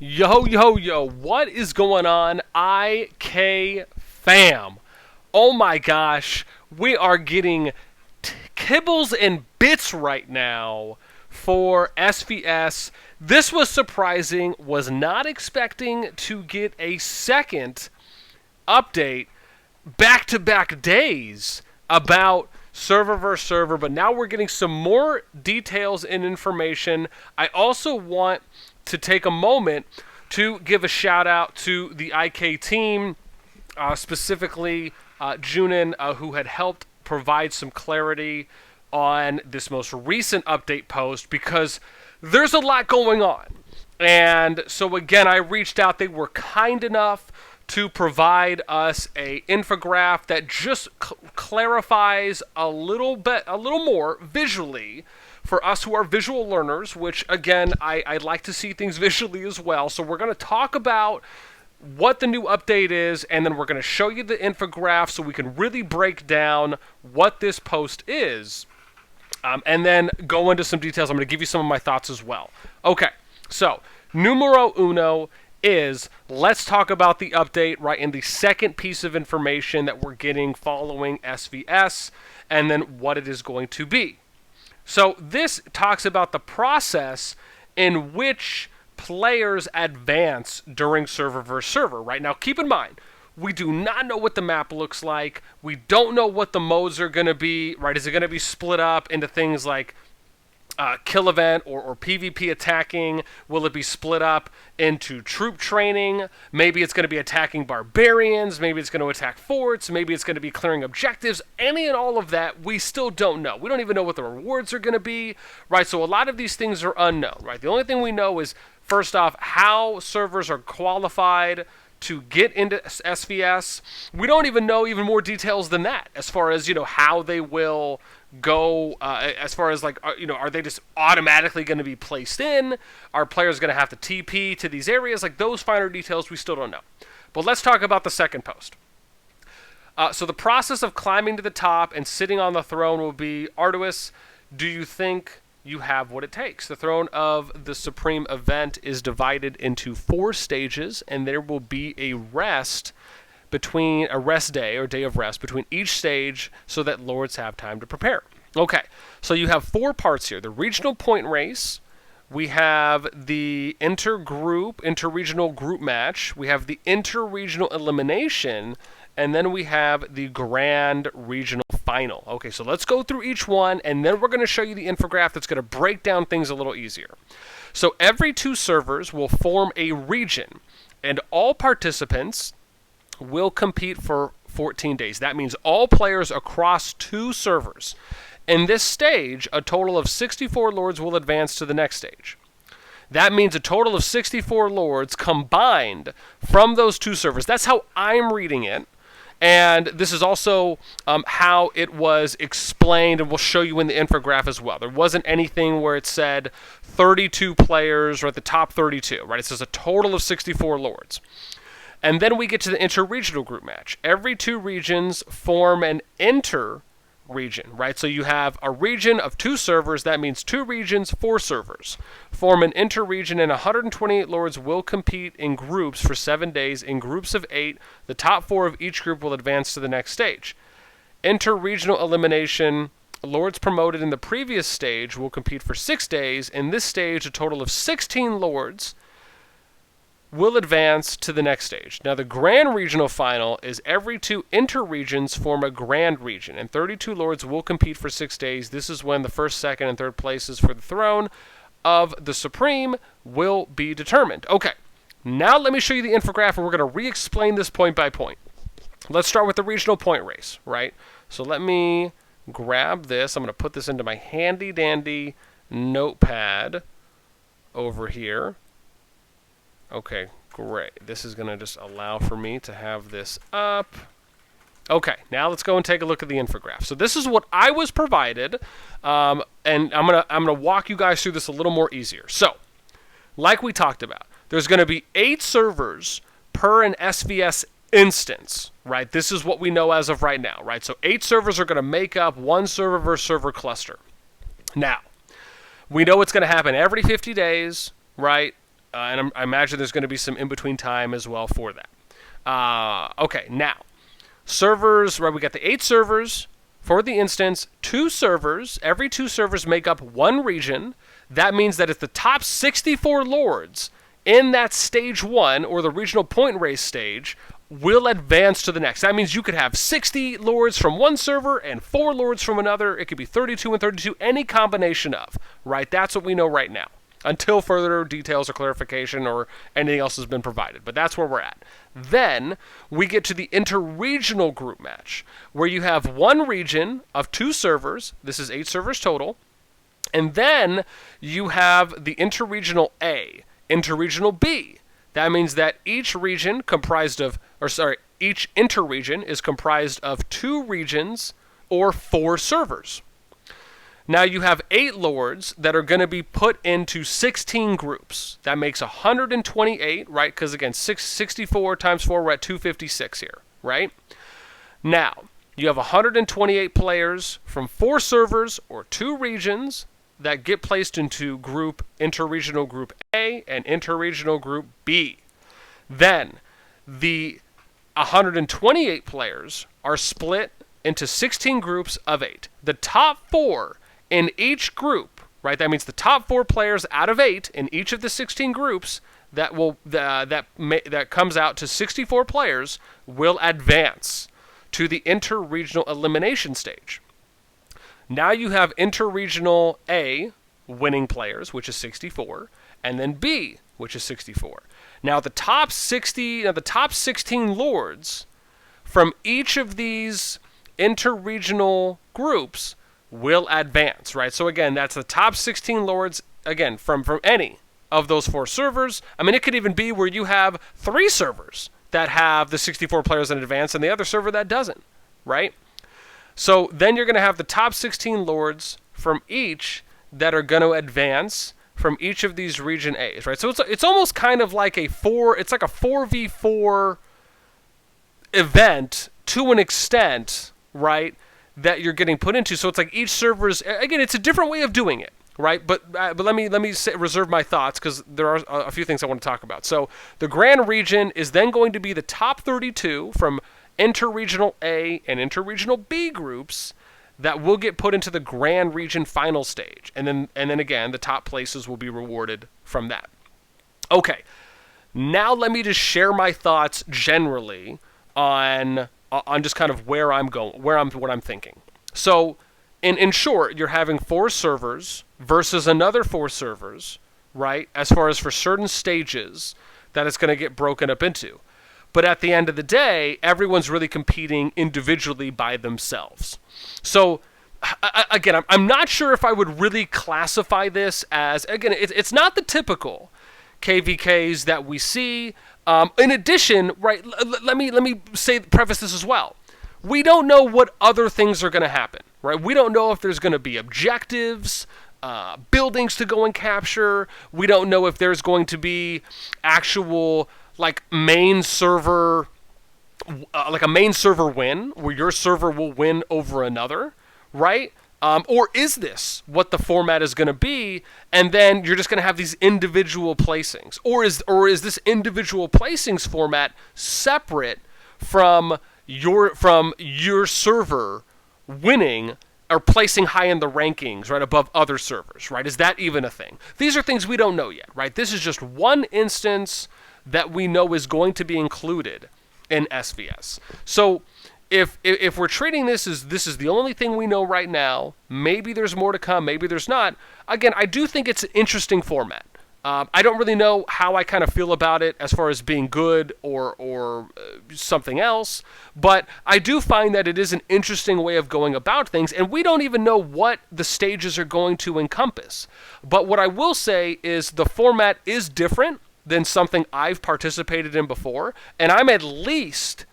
Yo, yo, yo, what is going on, IK fam? Oh my gosh, we are getting kibbles and bits right now for SVS. This was surprising, was not expecting to get a second update back-to-back days about server versus server, but now we're getting some more details and information. I also want to take a moment to give a shout out to the IK team, specifically Junin, who had helped provide some clarity on this most recent update post, because there's a lot going on. And so again, I reached out. They were kind enough to provide us a infograph that just clarifies a little more visually for us who are visual learners, which again, I like to see things visually as well. So we're going to talk about what the new update is, and then we're going to show you the infograph so we can really break down what this post is, and then go into some details. I'm going to give you some of my thoughts as well. Okay, so numero uno is, let's talk about the update, right, in the second piece of information that we're getting following SVS, and then what it is going to be. So this talks about the process in which players advance during server versus server. Right now, keep in mind, we do not know what the map looks like. We don't know what the modes are going to be. Right? Is it going to be split up into things like kill event or PvP attacking? Will it be split up into troop training? Maybe it's going to be attacking barbarians. Maybe it's going to attack forts. Maybe it's going to be clearing objectives. Any and all of that, we still don't know. We don't even know what the rewards are going to be, right? So a lot of these things are unknown, right? The only thing we know is, first off, how servers are qualified to get into SVS. We don't even know even more details than that, as far as, how they will go, as far as like, are they just automatically going to be placed in? Are players going to have to TP to these areas? Like, those finer details we still don't know. But let's talk about the second post. So the process of climbing to the top and sitting on the throne will be arduous. Do you think you have what it takes? The throne of the Supreme event is divided into 4 stages, and there will be a rest day or day of rest between each stage, so that lords have time to prepare. Okay, so you have 4 parts here: the regional point race, we have the interregional group match, we have the interregional elimination, and then we have the grand regional final. Okay, so let's go through each one, and then we're going to show you the infograph that's going to break down things a little easier. So every 2 servers will form a region, and all participants will compete for 14 days. That means all players across 2 servers. In this stage, a total of 64 lords will advance to the next stage. That means a total of 64 lords combined from those 2 servers. That's how I'm reading it. And this is also how it was explained, and we'll show you in the infograph as well. There wasn't anything where it said 32 players or at the top 32, right? It says a total of 64 lords. And then we get to the interregional group match. Every 2 regions form an inter-region, right? So you have a region of 2 servers. That means 2 regions, 4 servers. Form an inter-region, and 128 lords will compete in groups for 7 days. In groups of 8, the top 4 of each group will advance to the next stage. Interregional elimination. Lords promoted in the previous stage will compete for 6 days. In this stage, a total of 16 lords will advance to the next stage. Now, the grand regional final is every 2 interregions form a grand region, and 32 lords will compete for 6 days. This is when the first, second, and third places for the throne of the Supreme will be determined. Okay, now let me show you the infograph, and we're going to re-explain this point by point. Let's start with the regional point race, right? So let me grab this. I'm going to put this into my handy-dandy notepad over here. Okay, great. This is going to just allow for me to have this up. Okay, now let's go and take a look at the infograph. So this is what I was provided, and I'm gonna walk you guys through this a little more easier. So, like we talked about, there's going to be 8 servers per an SVS instance, right? This is what we know as of right now, right? So 8 servers are going to make up 1 server versus server cluster. Now, we know it's going to happen every 50 days, right? and I imagine there's going to be some in-between time as well for that. Okay, now, servers, right, we got the 8 servers for the instance, 2 servers. Every 2 servers make up 1 region. That means that if the top 64 lords in that stage 1, or the regional point race stage, will advance to the next. That means you could have 60 lords from one server and 4 lords from another. It could be 32 and 32, any combination of, right? That's what we know right now, until further details or clarification or anything else has been provided. But that's where we're at. Then we get to the interregional group match, where you have 1 region of 2 servers. This is 8 servers total. And then you have the interregional A, interregional B. That means that each region each interregion is comprised of 2 regions or 4 servers. Now you have 8 lords that are going to be put into 16 groups. That makes 128, right? Because again, 64 times 4, we're at 256 here, right? Now, you have 128 players from 4 servers or 2 regions that get placed into interregional group A and interregional group B. Then, the 128 players are split into 16 groups of 8. The top 4 in each group, right? That means the top 4 players out of 8 in each of the 16 groups that comes out to 64 players will advance to the interregional elimination stage. Now you have interregional A winning players, which is 64, and then B, which is 64. Now the top 16 lords from each of these interregional groups will advance, right? So again, that's the top 16 lords, again, from any of those 4 servers. I mean, it could even be where you have 3 servers that have the 64 players in advance and the other server that doesn't, right? So then you're going to have the top 16 lords from each that are going to advance from each of these region A's, right? So it's almost kind of like it's like a 4v4 event to an extent, right, that you're getting put into. So it's like each server's, again, it's a different way of doing it, right? But let me reserve my thoughts, because there are a few things I want to talk about. So the grand region is then going to be the top 32 from interregional A and interregional B groups that will get put into the grand region final stage. And then again, the top places will be rewarded from that. Okay. Now let me just share my thoughts generally on just kind of where I'm going, what I'm thinking. So in short, you're having 4 servers versus another 4 servers, right? As far as for certain stages that it's going to get broken up into. But at the end of the day, everyone's really competing individually by themselves. So, again, I'm not sure if I would really classify this as, again, it's not the typical KVKs that we see. In addition, right, let me preface this as well. We don't know what other things are going to happen, right? We don't know if there's going to be objectives, buildings to go and capture. We don't know if there's going to be actual like a main server win, where your server will win over another, right? Or is this what the format is going to be, and then you're just going to have these individual placings? Or is this individual placings format separate from your server winning or placing high in the rankings, right, above other servers, right? Is that even a thing? These are things we don't know yet, right? This is just one instance that we know is going to be included in SVS. So if we're treating this as this is the only thing we know right now, maybe there's more to come, maybe there's not. Again, I do think it's an interesting format. I don't really know how I kind of feel about it as far as being good or something else, but I do find that it is an interesting way of going about things, and we don't even know what the stages are going to encompass. But what I will say is the format is different than something I've participated in before, and I'm at least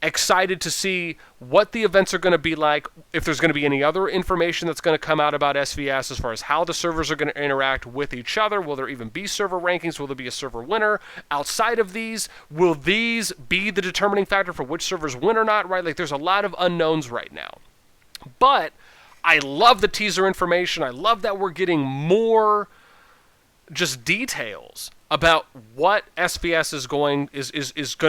excited to see what the events are going to be like, if there's going to be any other information that's going to come out about SVS as far as how the servers are going to interact with each other. Will there even be server rankings? Will there be a server winner? Outside of these, will these be the determining factor for which servers win or not, right? Like, there's a lot of unknowns right now. But I love the teaser information. I love that we're getting more just details about what SVS is going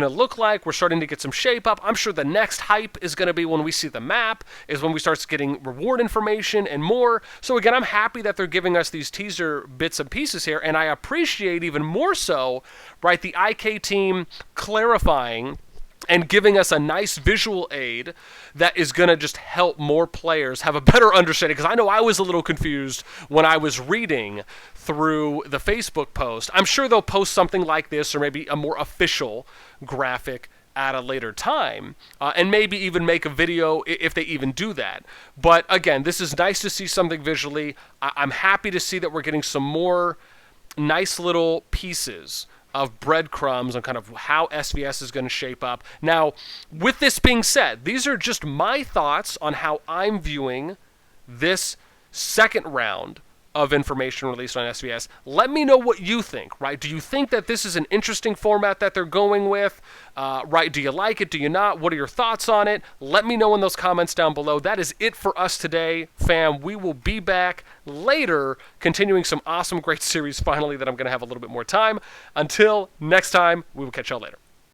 to look like. We're starting to get some shape up. I'm sure the next hype is going to be when we see the map, is when we start getting reward information and more. So again, I'm happy that they're giving us these teaser bits and pieces here, and I appreciate even more so, right, the IK team clarifying and giving us a nice visual aid that is going to just help more players have a better understanding. Because I know I was a little confused when I was reading through the Facebook post. I'm sure they'll post something like this, or maybe a more official graphic at a later time, and maybe even make a video if they even do that. But again, this is nice to see something visually. I'm happy to see that we're getting some more nice little pieces of breadcrumbs on kind of how SVS is going to shape up. Now, with this being said, these are just my thoughts on how I'm viewing this second round of information released on SVS. Let me know what you think, right? Do you think that this is an interesting format that they're going with? Right? Do you like it? Do you not? What are your thoughts on it? Let me know in those comments down below. That is it for us today, fam. We will be back later, continuing some awesome, great series finally that I'm going to have a little bit more time. Until next time, we will catch y'all later.